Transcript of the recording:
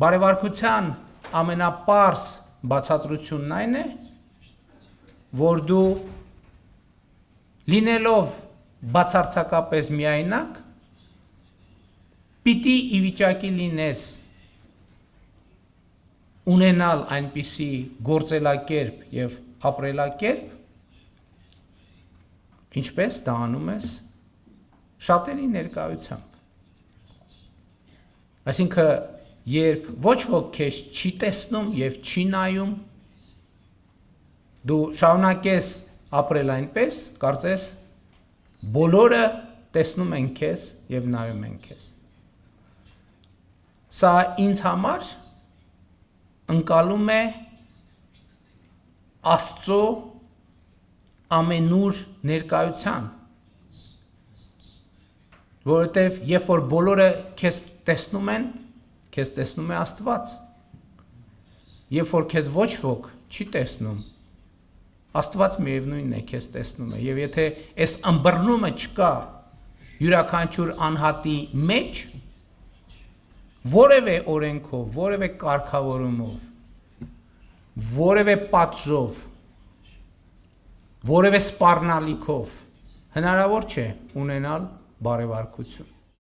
Բարևարկության ամենապարզ բացատրությունն այն է, որ դու լինելով բացարձակապես միայնակ, պիտի ի վիճակի լինես ունենալ այնպիսի գործելակերպ և ապրելակերպ, ինչպես դա անում ես շատերի ներկայությամբ։ Այսինքն, երբ ոչ ոք քեզ չի տեսնում և չի նայում, դու շարունակես ապրել այնպես, կարծես բոլորը տեսնում են քեզ և նայում են քեզ։ Սա ինձ համար ընկալում է Աստծո ամենուր ներկայության, որովհետև երբ որ բոլորը քեզ տեսնում են, քեզ տեսնում է Աստված, երբ որ քեզ ոչ ոք չի տեսնում, Աստված միևնույնն է քեզ տեսնում է, և եթե այս ըմբռնումը չկա յուրաքանչյուր անհատի մեջ, որևէ օրենքով, որևէ կարգավորումով, որևէ պատժով, որևէ սպառնալիքով հնարավոր չէ ունենալ բարևարկություն։